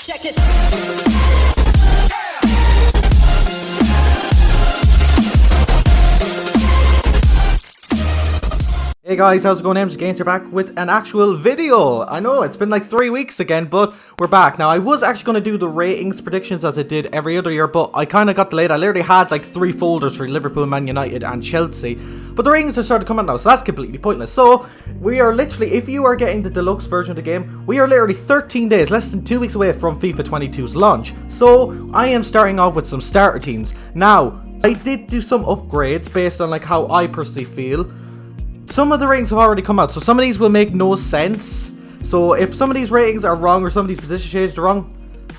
Check this. Hey guys, how's it going? M's Games are back with an actual video. I know it's been like 3 weeks again, but we're back. Now I was actually going to do the ratings predictions as I did every other year, but I kind of got delayed. I literally had like 3 folders for Liverpool, Man United and Chelsea, but the ratings have started coming out now, so that's completely pointless. So we are literally, if you are getting the deluxe version of the game, we are literally 13 days, less than 2 weeks away from FIFA 22's launch. So I am starting off with some starter teams. Now I did do some upgrades based on like how I personally feel. Some of the ratings have already come out, so some of these will make no sense. So if some of these ratings are wrong or some of these position changes are wrong,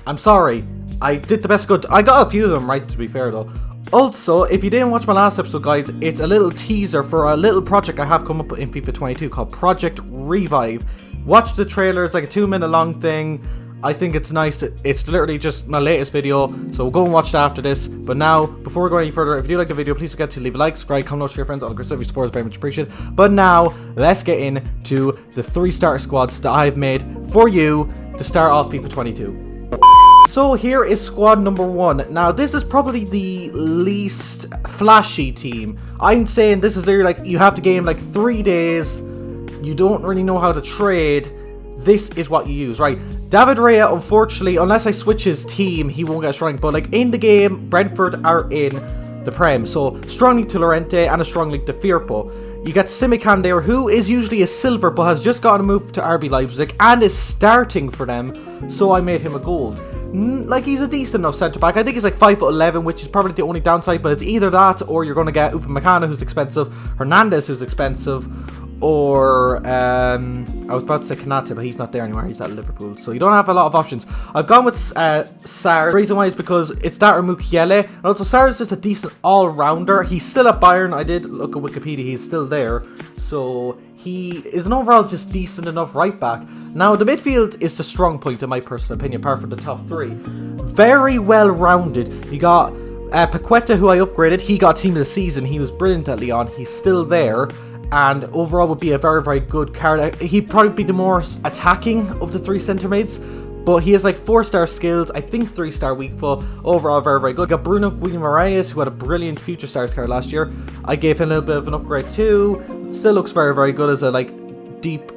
I'm sorry. I did the best good. I got a few of them right, to be fair though. Also, if you didn't watch my last episode, guys, it's a little teaser for a little project I have come up in FIFA 22 called Project Revive. Watch the trailer. It's like a 2-minute long thing. I think it's nice. It's literally just my latest video, so we'll go and watch it after this. But now, before we go any further, if you do like the video, please forget to leave a like, subscribe, comment, share your friends, all the good stuff. Your support is very much appreciated. But now, let's get into the 3 starter squads that I've made for you to start off FIFA 22. So here is squad number 1. Now this is probably the least flashy team. I'm saying this is literally like you have to game like 3 days. You don't really know how to trade. This is what you use, right? David Raya, unfortunately, unless I switch his team, he won't get a strong link. But like in the game, Brentford are in the Prem, so strong link to Llorente and a strong link to Firpo. You get Simikan there, who is usually a silver but has just gotten a move to RB Leipzig and is starting for them, so I made him a gold. Like, he's a decent enough centre back. I think he's like 5'11", which is probably the only downside, but it's either that or you're going to get Upamecano, who's expensive, Hernandez, who's expensive, or I was about to say Kanate, but he's not there anymore. He's at Liverpool, so you don't have a lot of options. I've gone with Sarr. The reason why is because it's that or Mukiele, and also Sarr is just a decent all-rounder. He's still at Bayern. I did look at Wikipedia. He's still there, so he is an overall just decent enough right back. Now the midfield is the strong point in my personal opinion, apart from the top 3. Very well rounded. You got Paqueta, who I upgraded. He got team of the season. He was brilliant at Lyon. He's still there, and overall would be a very, very good card. He'd probably be the more attacking of the 3 centre mids, but he has like 4-star skills, I think 3-star weak foot. Overall very, very good. Got Bruno Guimaraes, who had a brilliant Future Stars card last year. I gave him a little bit of an upgrade too. Still looks very, very good as a like deep,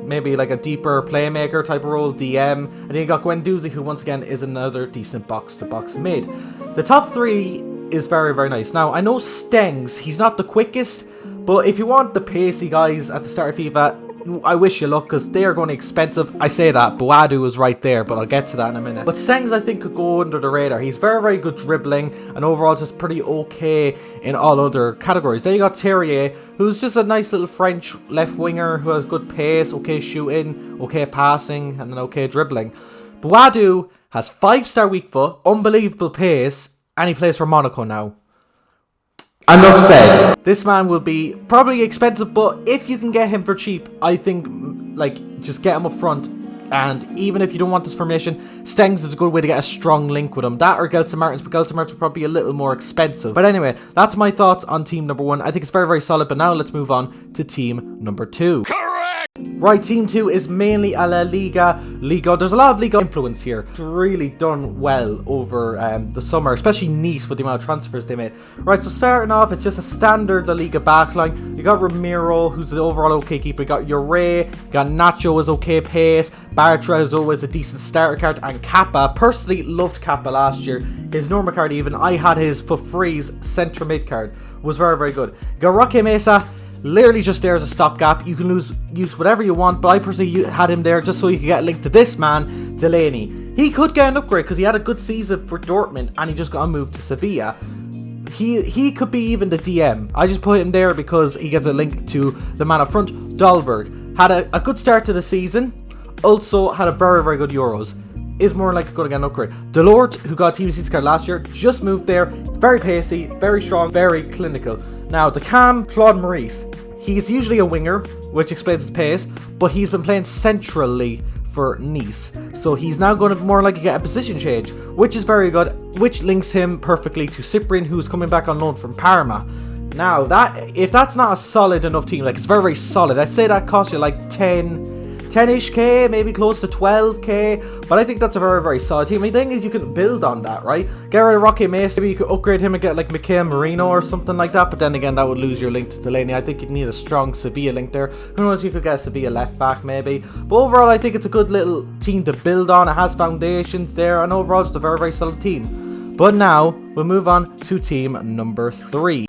maybe like a deeper playmaker type of role, DM. And then you got Guendouzi, who once again is another decent box-to-box mid. The top 3 is very, very nice. Now I know Stengs, he's not the quickest, but if you want the pacey guys at the start of FIFA, I wish you luck, because they are going to be expensive. I say that, Boadu is right there, but I'll get to that in a minute. But Stengs, I think, could go under the radar. He's very, very good dribbling, and overall just pretty okay in all other categories. Then you got Terrier, who's just a nice little French left winger who has good pace, okay shooting, okay passing, and then okay dribbling. Boadu has 5-star weak foot, unbelievable pace, and he plays for Monaco now. Enough said. This man will be probably expensive, but if you can get him for cheap, I think, like, just get him up front. And even if you don't want this formation, Stengs is a good way to get a strong link with him. That or Gelson Martins, but Gelson Martins will probably be a little more expensive. But anyway, that's my thoughts on team number 1. I think it's very, very solid, but now let's move on to team number 2. Right, team 2 is mainly a La Liga. There's a lot of Liga influence here. It's really done well over the summer, especially Nice with the amount of transfers they made. Right, so starting off, it's just a standard La Liga backline. You got Ramiro, who's the overall okay keeper. You got Ure, you got Nacho is okay pace. Bartra is always a decent starter card. And Kappa, personally loved Kappa last year. His normal card even, I had his for freeze centre mid card. Was very, very good. You got Roque Mesa. Literally just there as a stopgap. You can use whatever you want, but I personally had him there just so you could get linked to this man, Delaney. He could get an upgrade because he had a good season for Dortmund and he just got a move to Sevilla. He could be even the DM. I just put him there because he gets a link to the man up front. Dahlberg had a good start to the season, also had a very, very good Euros. Is more likely going to get an upgrade. Delort, who got a Team C card last year, just moved there. Very pacey, very strong, very clinical. Now, the cam, Claude Maurice. He's usually a winger, which explains his pace, but he's been playing centrally for Nice. So he's now going to more likely get a position change, which is very good, which links him perfectly to Cyprian, who's coming back on loan from Parma. Now, if that's not a solid enough team, like it's very, very solid, I'd say that costs you like 10 10-ish K, maybe close to 12K, but I think that's a very, very solid team. The thing is, you can build on that, right? Get rid of Rocky Mace, maybe you could upgrade him and get like Mikhail Marino or something like that, but then again, that would lose your link to Delaney. I think you'd need a strong Sevilla link there. Who knows, you could get a Sevilla left back maybe, but overall, I think it's a good little team to build on. It has foundations there, and overall, it's a very, very solid team. But now, we'll move on to team number 3.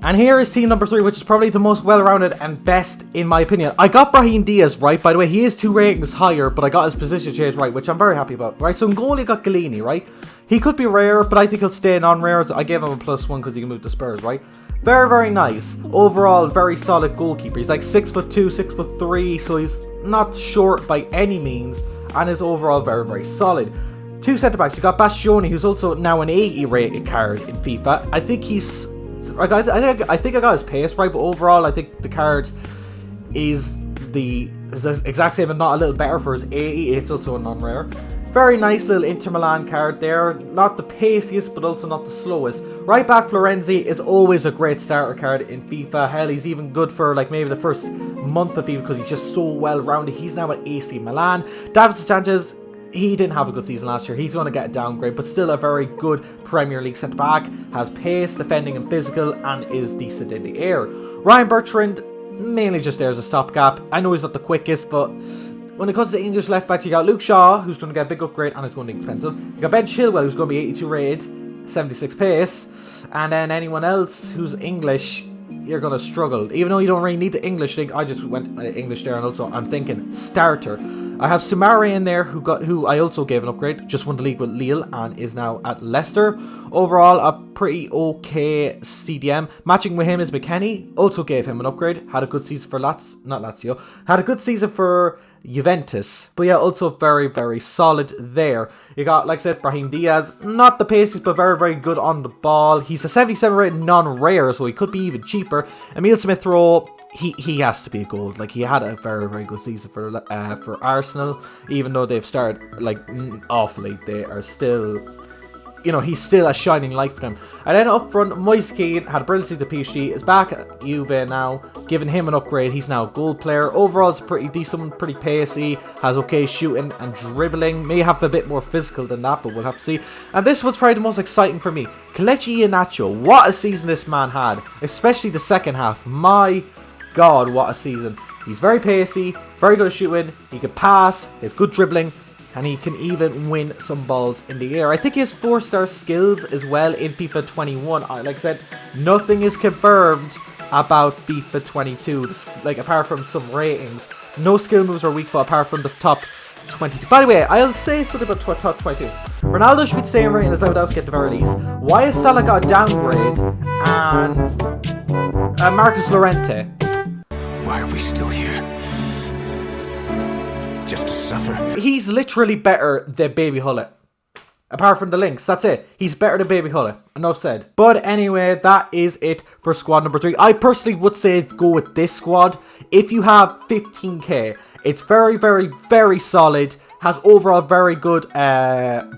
And here is team number 3, which is probably the most well-rounded and best in my opinion. I got Brahim Diaz right, by the way. He is 2 ratings higher, but I got his position change right, which I'm very happy about. Right, so in goal, you got Galini, right? He could be rare, but I think he'll stay non-rare. So I gave him a +1 because he can move to Spurs, right? Very, very nice. Overall, very solid goalkeeper. He's like 6'2", 6'3", so he's not short by any means, and is overall very, very solid. 2 centre-backs. You got Bastioni, who's also now an 80 rated card in FIFA. I think he's... I think I got his pace right, but overall I think the card is the exact same and not a little better for his 80. It's also a non-rare. Very nice little Inter Milan card there. Not the paciest, but also not the slowest. Right back Florenzi is always a great starter card in FIFA. Hell, he's even good for like maybe the first month of FIFA because he's just so well rounded. He's now at AC Milan. Davinson Sanchez, he didn't have a good season last year. He's going to get a downgrade, but still a very good Premier League centre-back. Has pace, defending and physical, and is decent in the air. Ryan Bertrand, mainly just there as a stopgap. I know he's not the quickest, but when it comes to English left-backs, you got Luke Shaw, who's going to get a big upgrade, and it's going to be expensive. You got Ben Chilwell, who's going to be 82 rated, 76 pace. And then anyone else who's English, you're going to struggle. Even though you don't really need the English thing, I just went English there, and also I'm thinking starter. I have Soumare in there, who I also gave an upgrade. Just won the league with Lille and is now at Leicester. Overall, a pretty okay CDM. Matching with him is McKennie. Also gave him an upgrade. Had a good season for Lazio. Had a good season for Juventus. But yeah, also very, very solid there. You got, like I said, Brahim Diaz. Not the paciest, but very, very good on the ball. He's a 77 rated non-rare, so he could be even cheaper. Emile Smith-Rowe, he has to be a gold. Like, he had a very, very good season for Arsenal. Even though they've started, like, awfully, they are still... You know, he's still a shining light for them. And then up front, Moise Kean had a brilliant season at PSG, is back at Juve now, giving him an upgrade. He's now a gold player. Overall, it's pretty decent, pretty pacey, has okay shooting and dribbling. May have a bit more physical than that, but we'll have to see. And this was probably the most exciting for me. Kelechi Iheanacho, what a season this man had, especially the second half. My God, what a season. He's very pacey, very good at shooting, he can pass, he has good dribbling, and he can even win some balls in the air. I think he has 4-star skills as well in FIFA 21. Like I said, nothing is confirmed about FIFA 22. Like, apart from some ratings. No skill moves are weak, but apart from the top 22. By the way, I'll say something about top 22. Ronaldo should be staying rating as Lewandowski at the very least. Why has Salah got a downgrade and Marcus Llorente? Why are we still here? Just to suffer? He's literally better than Baby Hullet. Apart from the links, that's it. He's better than Baby Hullet. Enough said. But anyway, that is it for squad number 3. I personally would say go with this squad. If you have 15k, it's very, very, very solid. Has overall very good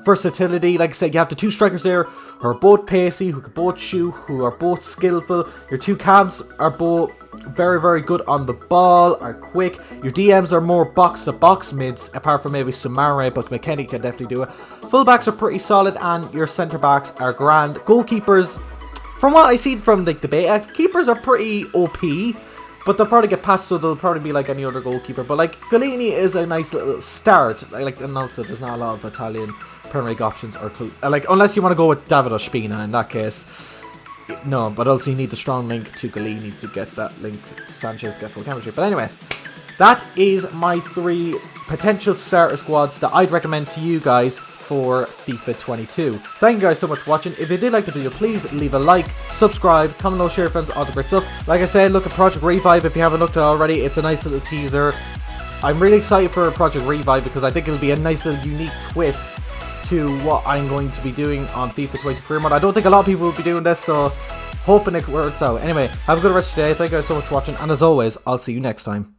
versatility. Like I said, you have the 2 strikers there who are both pacey, who can both shoot, who are both skillful. Your 2 cabs are both very, very good on the ball, are quick. Your DMs are more box-to-box mids, apart from maybe Soumare, but McKennie can definitely do it. Fullbacks are pretty solid, and your centre-backs are grand. Goalkeepers, from what I see from the beta, keepers are pretty OP, but they'll probably get past, so they'll probably be like any other goalkeeper. But like, Galini is a nice little start. And also, there's not a lot of Italian Premier League options, or like, unless you want to go with David Ospina in that case. No, but also you need the strong link to Galini to get that link to Sanchez to get full chemistry. But anyway, that is my 3 potential starter squads that I'd recommend to you guys for FIFA 22. Thank you guys so much for watching. If you did like the video, please leave a like, subscribe, comment below, share, friends, all the great stuff. Like I said, look at Project Revive if you haven't looked at it already. It's a nice little teaser. I'm really excited for Project Revive because I think it'll be a nice little unique twist to what I'm going to be doing on FIFA 22 Career Mode. I don't think a lot of people will be doing this, so hoping it works out. Anyway, have a good rest of the day. Thank you guys so much for watching, and as always, I'll see you next time.